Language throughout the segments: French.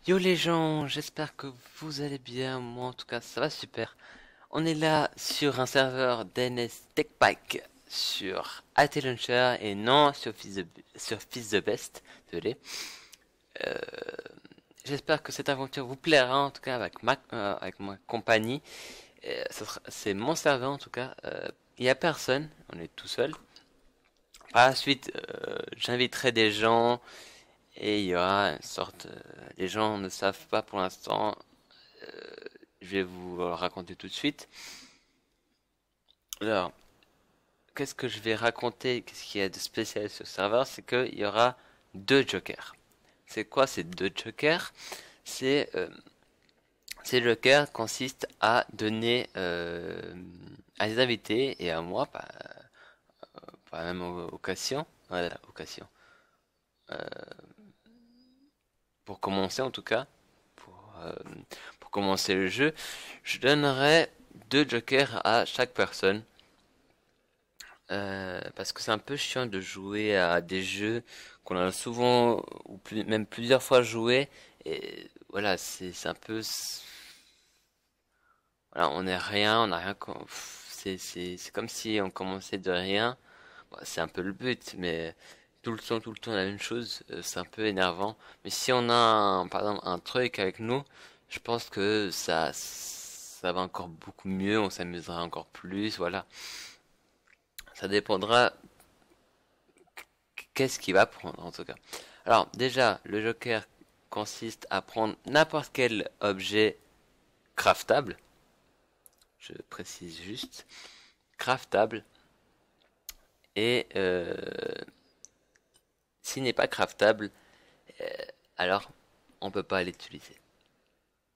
Yo les gens, j'espère que vous allez bien, moi en tout cas ça va super. On est là sur un serveur DNS TechPack sur AT Launcher et non sur Fils the Best, désolé. Euh, J'espère que cette aventure vous plaira en tout cas avec ma compagnie. C'est mon serveur en tout cas, il n'y a personne, on est tout seul. Par la suite, j'inviterai des gens et il y aura une sorte... les gens ne savent pas pour l'instant. Je vais vous le raconter tout de suite. Alors, qu'est-ce que je vais raconter? Qu'est-ce qu'il y a de spécial sur ce serveur? C'est qu'il y aura deux jokers. C'est quoi ces deux jokers? C'est Ces jokers consistent à donner à des invités et à moi, par la même occasion, voilà, occasion. Pour commencer en tout cas, pour, euh, pour commencer le jeu, je donnerai deux jokers à chaque personne. Parce que c'est un peu chiant de jouer à des jeux qu'on a souvent ou même plusieurs fois joué et voilà c'est un peu voilà on est rien on a rien c'est comme si on commençait de rien. Bon, c'est un peu le but mais tout le temps la même chose, c'est un peu énervant, mais si on a par exemple un truc avec nous, je pense que ça va encore beaucoup mieux, on s'amusera encore plus, voilà. Ça dépendra qu'est-ce qu'il va prendre en tout cas. Alors déjà, le joker consiste à prendre n'importe quel objet craftable, je précise juste, craftable, et s'il n'est pas craftable, euh, alors on peut pas l'utiliser.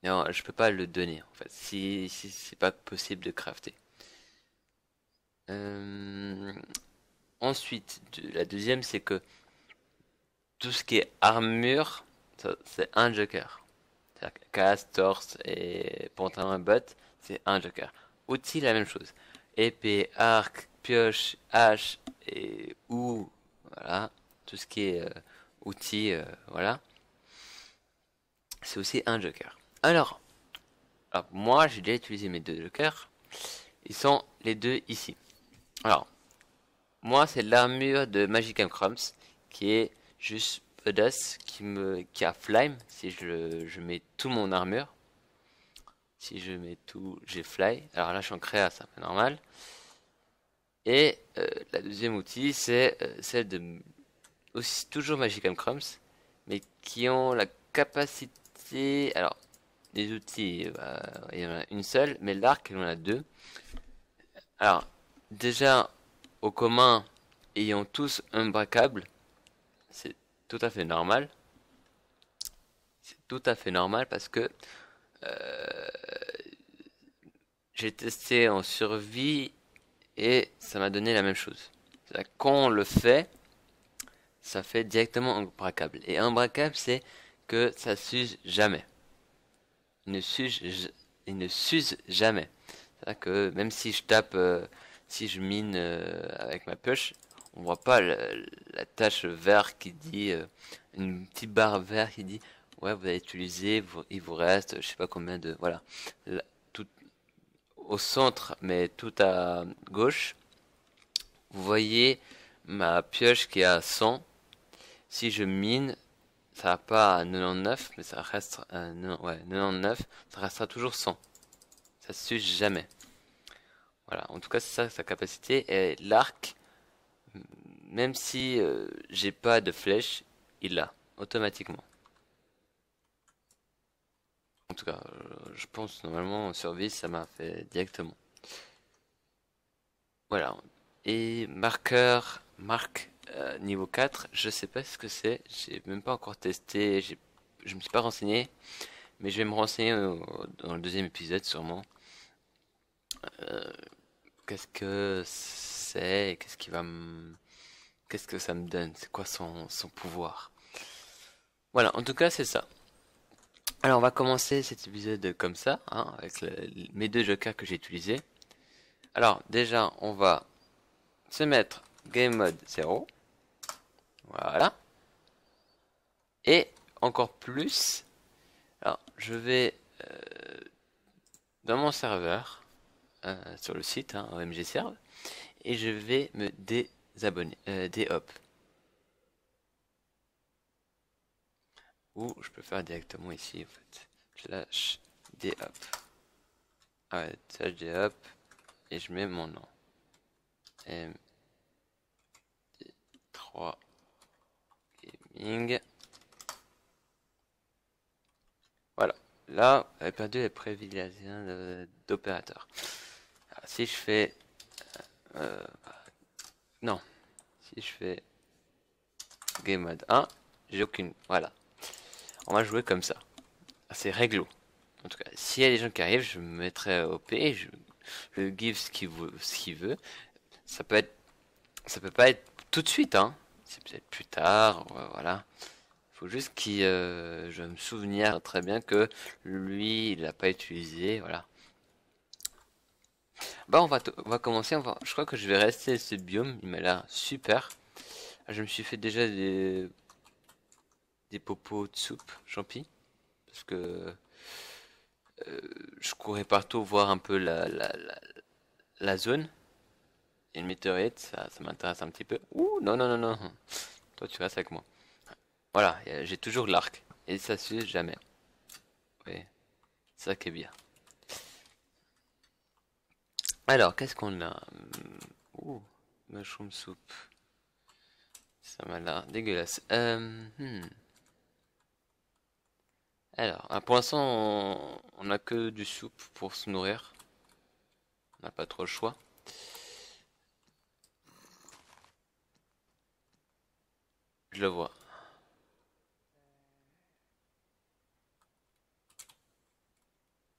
Non, je peux pas le donner en fait, si c'est pas possible de crafter. Euh, Ensuite, la deuxième, c'est que tout ce qui est armure, c'est un joker. Casque, torse et pantalon et bottes, c'est un joker. Outils, la même chose. Épée, arc, pioche, hache et ou voilà, tout ce qui est outils, voilà, c'est aussi un joker. Alors, moi, j'ai déjà utilisé mes deux jokers. Ils sont les deux ici. Alors, moi, c'est l'armure de Magic Crumbs qui est juste Pedas qui a Flame si je mets tout mon armure. Si je mets tout, j'ai Fly. Alors là, je suis en créa, c'est un peu normal. Et la deuxième outil, c'est celle de aussi toujours Magic Crumbs, mais qui ont la capacité. Alors, les outils, il y en a une seule, mais l'arc, il y en a deux. Alors, déjà, au commun, ayant tous un braquable, c'est tout à fait normal. C'est tout à fait normal parce que j'ai testé en survie et ça m'a donné la même chose. Quand on le fait, ça fait directement un braquable. Et un braquable, c'est que ça s'use jamais. Il ne s'use, il ne s'use jamais. C'est-à-dire que même si je tape, si je mine avec ma pioche, on voit pas la tache vert qui dit, une petite barre vert qui dit, ouais, vous avez utilisé, il vous reste, je sais pas combien de, voilà. Tout au centre, mais tout à gauche, vous voyez ma pioche qui est à 100. Si je mine, ça va pas à 99, mais ça reste à 99, ça restera toujours 100. Ça se suit jamais. Voilà, en tout cas, c'est ça sa capacité. Et l'arc, même si j'ai pas de flèche, il l'a automatiquement. En tout cas, je pense normalement en survie, ça m'a fait directement. Voilà. Et marque niveau 4, je sais pas ce que c'est. J'ai même pas encore testé. Je me suis pas renseigné, mais je vais me renseigner dans le deuxième épisode sûrement. Qu'est-ce que c'est? Qu'est-ce que ça me donne? C'est quoi son pouvoir? Voilà, en tout cas, c'est ça. Alors, on va commencer cet épisode comme ça, hein, avec mes deux jokers que j'ai utilisés. Alors, déjà, on va se mettre Game Mode 0. Voilà. Et encore plus, je vais dans mon serveur, sur le site, hein, OMG Serve, et je vais me désabonner, déhop. Ou je peux faire directement ici, en fait. Slash déhop. Ah ouais, slash déhop, et je mets mon nom. MD3 Gaming. Voilà. Là, elle a perdu les privilèges d'opérateur. Si je fais... euh, non. Si je fais Game Mode 1, j'ai aucune... Voilà. On va jouer comme ça. C'est réglo. En tout cas, s'il y a des gens qui arrivent, je me mettrai OP, je give ce qu'il veut. Ça peut être... Ça peut pas être tout de suite, hein. C'est peut-être plus tard, voilà. Faut juste qu'il... je me souvenir très bien que lui, il l'a pas utilisé, voilà. Bah on va commencer, je crois que je vais rester ce biome, il m'a l'air super. Je me suis fait déjà des popos de soupe champi, parce que je courais partout voir un peu la zone. Et une météorite, ça m'intéresse un petit peu. Ouh, non, non, non, non. Toi, tu restes avec moi. Voilà, j'ai toujours l'arc. Et ça suit jamais. Oui, c'est ça qui est bien. Alors, qu'est-ce qu'on a? Ouh, mushroom soup. Ça m'a l'air dégueulasse. Alors, pour l'instant, on a que du soupe pour se nourrir. On n'a pas trop le choix. Je le vois.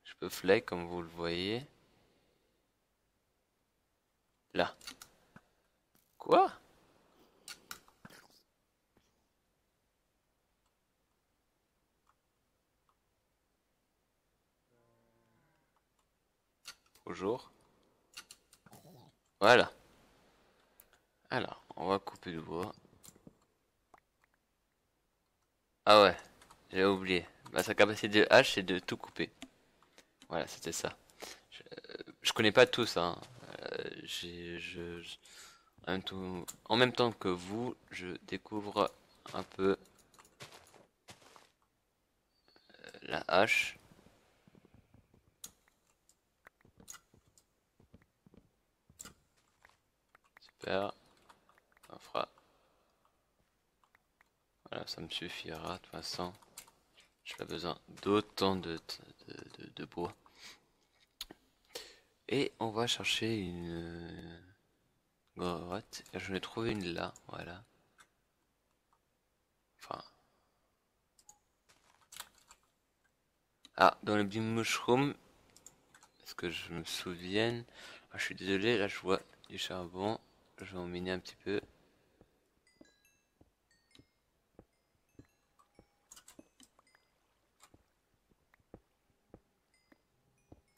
Je peux fly comme vous le voyez. Là. Quoi? Bonjour. Voilà. Alors, on va couper le bois. Ah ouais, j'ai oublié. Bah, sa capacité de hache, c'est de tout couper. Voilà, c'était ça. Je connais pas tous, hein. En même temps que vous, je découvre un peu la hache. Super. Ça fera. Voilà, ça me suffira de toute façon. J'ai pas besoin d'autant de bois. Et on va chercher une grotte. J'en ai trouvé une là, voilà. Enfin. Ah, dans le Beam Mushroom, est-ce que je me souvienne? Ah, je suis désolé, là je vois du charbon. Je vais en miner un petit peu.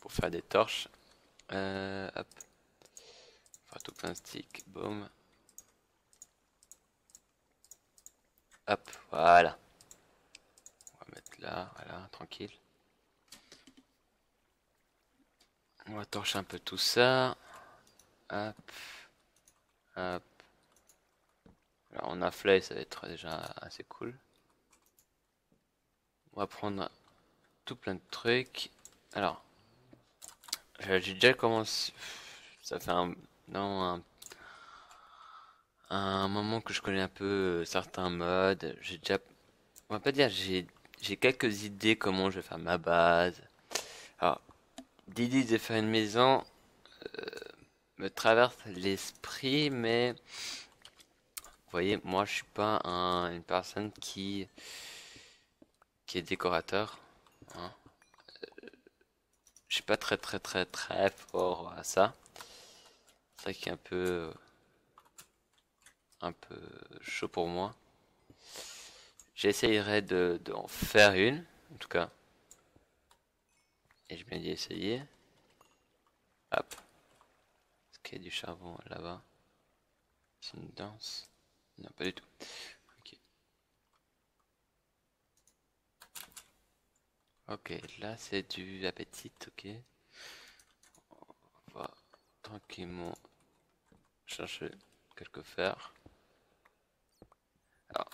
Pour faire des torches. Hop. Faire tout plein de sticks. Boum. Hop, voilà. On va mettre là, voilà, tranquille. On va torcher un peu tout ça. Hop. Hop. Alors on a Fly, ça va être déjà assez cool. On va prendre tout plein de trucs. Alors, j'ai déjà commencé. Ça fait non, un moment que je connais un peu certains modes. J'ai déjà. On va pas dire, j'ai quelques idées comment je vais faire ma base. Alors, l'idée de faire une maison me traverse l'esprit, mais vous voyez, moi je suis pas une personne qui est décorateur, hein. Je suis pas très très très très fort à ça. C'est ça qui est un peu chaud pour moi. J'essayerai d'en faire une, en tout cas. Et je viens d'y essayer. Hop. Est-ce qu'il y a du charbon là-bas? C'est une danse? Non, pas du tout. Ok. Ok, là c'est du appétit, ok. On va tranquillement chercher quelques fers. Alors,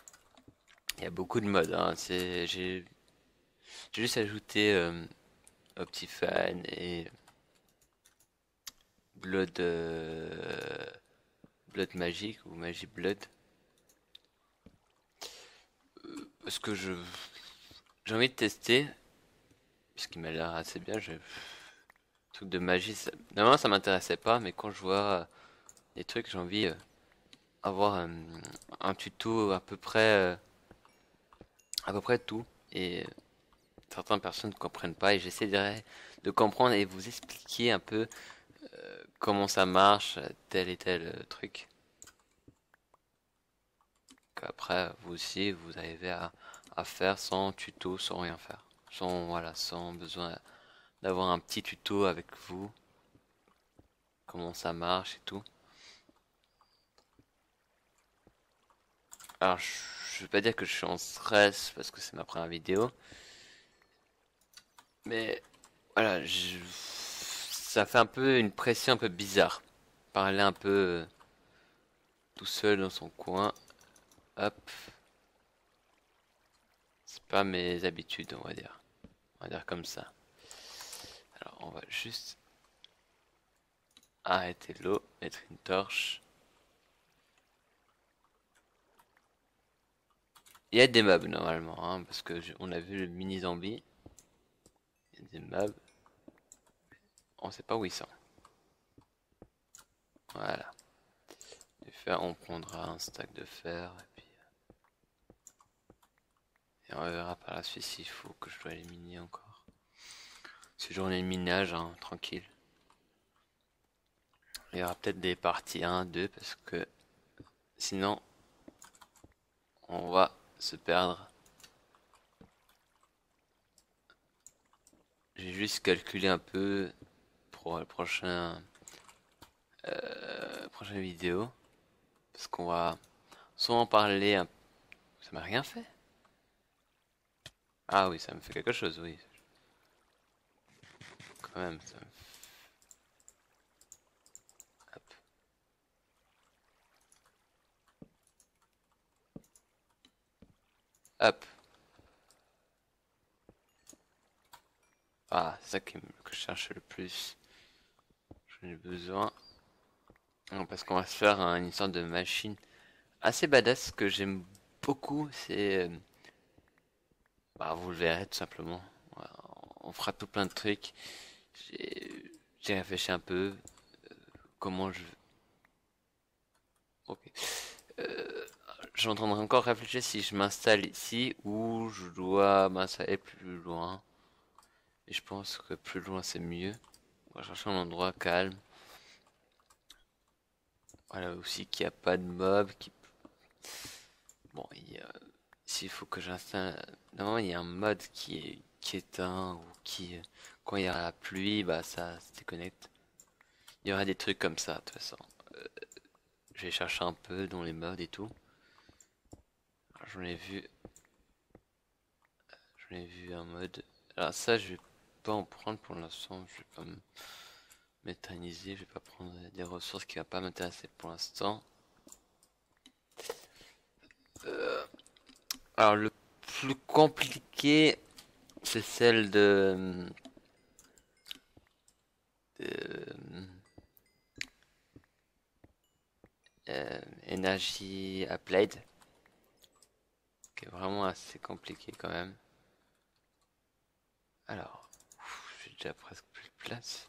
il y a beaucoup de modes, hein. J'ai juste ajouté Optifine et Blood, Blood magique ou Magie Blood. Parce que j'ai envie de tester, puisqu'il m'a l'air assez bien. Truc de magie, normalement ça m'intéressait pas, mais quand je vois des trucs, j'ai envie avoir un tuto à peu près tout. Et certaines personnes ne comprennent pas, et j'essaierai de comprendre et vous expliquer un peu comment ça marche, tel et tel truc. Qu'après, vous aussi, vous arrivez à faire sans tuto, sans rien faire. Voilà, sans besoin d'avoir un petit tuto avec vous, comment ça marche et tout. Alors, je vais pas dire que je suis en stress parce que c'est ma première vidéo, mais voilà, ça fait un peu une pression un peu bizarre. Parler un peu tout seul dans son coin, hop, c'est pas mes habitudes, on va dire. On va dire comme ça. Alors, on va juste arrêter l'eau, mettre une torche. Il y a des mobs normalement, hein, parce que on a vu le mini zombie. Il y a des mobs. On sait pas où ils sont. Voilà. Du fer, on prendra un stack de fer et on verra par la suite s'il faut que je dois les miner encore. C'est journée de minage, hein, tranquille. Il y aura peut-être des parties 1, 2 parce que sinon on va se perdre. J'ai juste calculé un peu pour le prochaine vidéo parce qu'on va soit en parler. Ça m'a rien fait. Ah oui, ça me fait quelque chose, oui. Quand même, hop, hop. Ah, c'est ça que je cherche le plus. J'en ai besoin. Non, parce qu'on va se faire une sorte de machine assez badass que j'aime beaucoup. Bah, vous le verrez tout simplement. Voilà, on fera tout plein de trucs. J'ai réfléchi un peu comment je. Ok. Euh, je suis en train de encore réfléchir si je m'installe ici ou je dois m'installer plus loin. Et je pense que plus loin c'est mieux. On va chercher un endroit calme. Voilà aussi qu'il n'y a pas de mobs. Bon, s'il faut que j'installe. Non, il y a un mode qui est éteint ou qui. Quand il y a la pluie, bah ça se déconnecte. Il y aura des trucs comme ça, de toute façon. Je vais chercher un peu dans les modes et tout. J'en ai vu. J'en ai vu un mode. Alors ça, je vais pas en prendre pour l'instant. Je vais pas m'éterniser. Je vais pas prendre des ressources qui va pas m'intéresser pour l'instant. Alors le plus compliqué, c'est celle de Energy Applied, qui est vraiment assez compliqué quand même. Alors, j'ai déjà presque plus de place.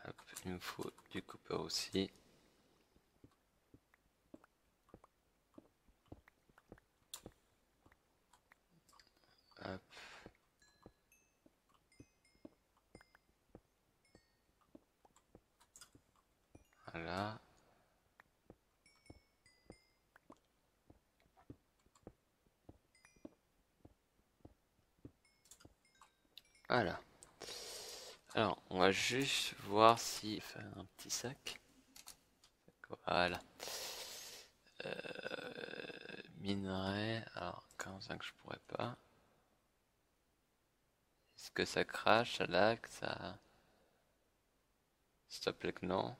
Hop, il me faut du copper aussi. Hop, voilà. Voilà. Alors, on va juste voir si faire un petit sac. Voilà. Minerai. Alors, 45, je pourrais pas. Est-ce que ça crache, ça lag, ça... Stop le non.